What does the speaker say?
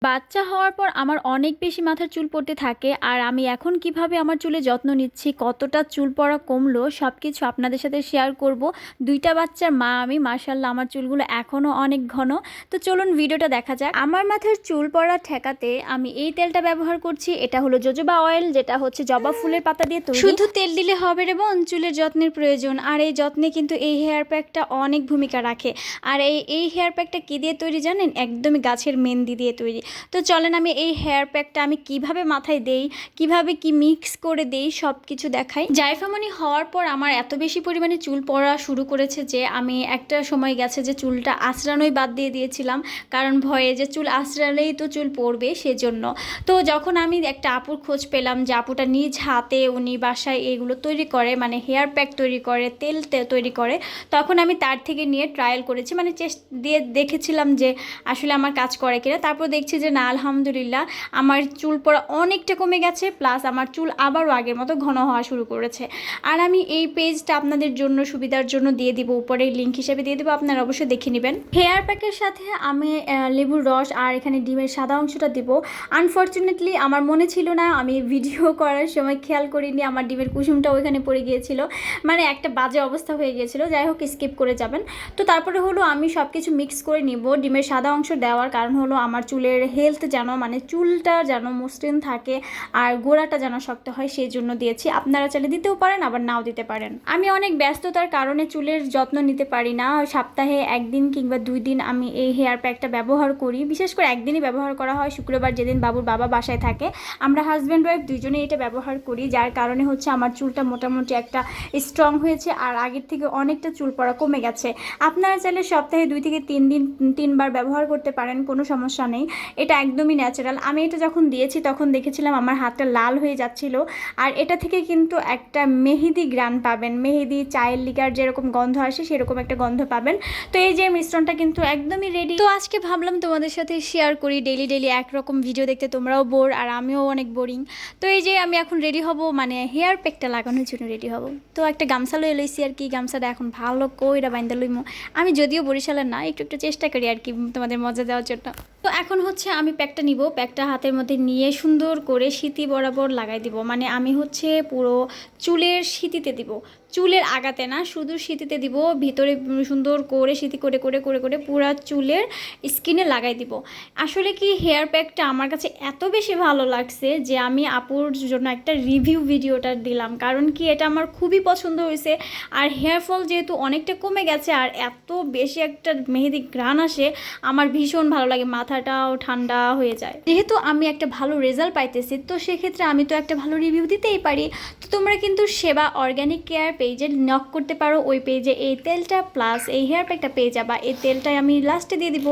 বাচ্চা হওয়ার পর আমার অনেক বেশি মাথার চুল পড়তে থাকে, আর আমি এখন কিভাবে আমার চুলের যত্ন নিচ্ছি, কতটা চুল পড়া কমলো, সব কিছু আপনাদের সাথে শেয়ার করব। দুইটা বাচ্চার মা আমি, মাশাআল্লাহ আমার চুলগুলো এখনও অনেক ঘন। তো চলুন ভিডিওটা দেখা যাক। আমার মাথার চুল পড়া ঠেকাতে আমি এই তেলটা ব্যবহার করছি। এটা হলো জোজোবা অয়েল, যেটা হচ্ছে জবা ফুলের পাতা দিয়ে তৈরি। শুধু তেল দিলে হবে রে বোন, চুলের যত্নের প্রয়োজন। আর এই যত্নে কিন্তু এই হেয়ার প্যাকটা অনেক ভূমিকা রাখে। আর এই হেয়ার প্যাকটা কী দিয়ে তৈরি জানেন? একদমই গাছের মেহেন্দি দিয়ে তৈরি। তো চলেন আমি এই হেয়ার প্যাকটা আমি কিভাবে মাথায় দেই, কিভাবে কি মিক্স করে দেই, সব কিছু দেখাই। জায়ফামনি হওয়ার পর আমার এত বেশি পরিমাণে চুল পড়া শুরু করেছে যে আমি একটা সময় গেছে যে চুলটা আঁচড়ানোই বাদ দিয়ে দিয়েছিলাম, কারণ ভয়ে যে চুল আঁচড়ালেই তো চুল পড়বে সেজন্য। তো যখন আমি একটা আপুর খোঁজ পেলাম যে আপুটা নিজ হাতে উনি বাসায় এগুলো তৈরি করে, মানে হেয়ার প্যাক তৈরি করে, তেল তৈরি করে, তখন আমি তার থেকে নিয়ে ট্রায়াল করেছি, মানে দিয়ে দেখেছিলাম যে আসলে আমার কাজ করে কিনা। তারপর দেখছি যে না, আলহামদুলিল্লাহ আমার চুল পড়া অনেকটা কমে গেছে, প্লাস আমার চুল আবারও আগের মতো ঘন হওয়া শুরু করেছে। আর আমি এই পেজটা আপনাদের জন্য সুবিধার জন্য দিয়ে দিব, উপরে লিঙ্ক হিসেবে দিয়ে দেবো, আপনারা অবশ্যই দেখে নেবেন। হেয়ার প্যাকের সাথে আমি লেবুর রস আর এখানে ডিমের সাদা অংশটা দিব। আনফর্চুনেটলি আমার মনে ছিল না, আমি ভিডিও করার সময় খেয়াল করিনি আমার ডিমের কুসুমটা ওইখানে পড়ে গিয়েছিল, মানে একটা বাজে অবস্থা হয়ে গিয়েছিল। যাই হোক, স্কিপ করে যাবেন। তো তারপরে হলো আমি সব কিছু মিক্স করে নিব। ডিমের সাদা অংশ দেওয়ার কারণ হলো আমার চুলের হেলথ যেন, মানে চুলটা যেন মসৃণ থাকে আর গোড়াটা যেন শক্ত হয়, সেই জন্য দিয়েছি। আপনারা চাইলে দিতেও পারেন, আবার নাও দিতে পারেন। আমি অনেক ব্যস্ততার কারণে চুলের যত্ন নিতে পারি না। সপ্তাহে একদিন কিংবা 2 দিন আমি এই হেয়ার প্যাকটা ব্যবহার করি। বিশেষ করে একদিনই ব্যবহার করা হয়, শুক্রবার, যেদিন বাবুর বাবা বাসায় থাকে। আমরা হাজব্যান্ড ওয়াইফ দুইজনেই এটা ব্যবহার করি, যার কারণে হচ্ছে আমার চুলটা মোটামুটি একটা স্ট্রং হয়েছে আর আগের থেকে অনেকটা চুল পড়া কমে গেছে। আপনারা চাইলে সপ্তাহে 2 থেকে 3 বার ব্যবহার করতে পারেন, কোনো সমস্যা নেই। এটা একদমই ন্যাচারাল। আমি এটা যখন দিয়েছি তখন দেখেছিলাম আমার হাতটা লাল হয়ে যাচ্ছিল, আর এটা থেকে কিন্তু একটা মেহেদি গ্রান পাবেন, মেহেদি চায়ের লিকার যেরকম গন্ধ আসে সেরকম একটা গন্ধ পাবেন। তো এই যে মিশ্রণটা কিন্তু একদমই রেডি। তো আজকে ভাবলাম তোমাদের সাথে শেয়ার করি। ডেইলি একরকম ভিডিও দেখতে তোমরাও বোর আর আমিও অনেক বোরিং। তো এই যে আমি এখন রেডি হব, মানে হেয়ার প্যাকটা লাগানোর জন্য রেডি হব। তো একটা গামছা লয়ে লইছি আর কি, গামছাটা এখন ভালো কইরা বাইন্দা লইমু। আমি যদিও বরিশালের না, একটু চেষ্টা করি আর কি তোমাদের মজা দেওয়ার জন্য। তো এখন হচ্ছে আমি প্যাকটা নিব, প্যাকটা হাতের মধ্যে নিয়ে সুন্দর করে সিঁথি বরাবর লাগাই দিব। মানে আমি হচ্ছে পুরো চুলের সিঁথিতে দিব, চুলের আগাতে না, শুধু সিঁথিতে দিব। ভিতরে সুন্দর করে সিঁথি করে করে করে করে পুরো চুলের স্কিনে লাগাই দিব। আসলে কি হেয়ার প্যাকটা আমার কাছে এত বেশি ভালো লাগছে যে আমি আপুর জন্য একটা রিভিউ ভিডিওটা দিলাম, কারণ কি এটা আমার খুবই পছন্দ হয়েছে। আর হেয়ার ফল যেহেতু অনেকটা কমে গেছে আর এত বেশি একটা মেহেদি ঘ্রাণ আসে, আমার ভীষণ ভালো লাগে, মাথাটাও ঠান্ডা হয়ে যায়। যেহেতু আমি একটা ভালো রেজাল্ট পাইতেছি, তো সেক্ষেত্রে আমি তো একটা ভালো রিভিউ দিতেই পারি। তো তোমরা কিন্তু সেবা অর্গ্যানিক কেয়ার পেজে নক করতে পারো, ওই পেজে এই তেলটা প্লাস এই হেয়ার প্যাকটা পেয়ে যাবা। এই তেলটাই আমি লাস্টে দিয়ে দিব।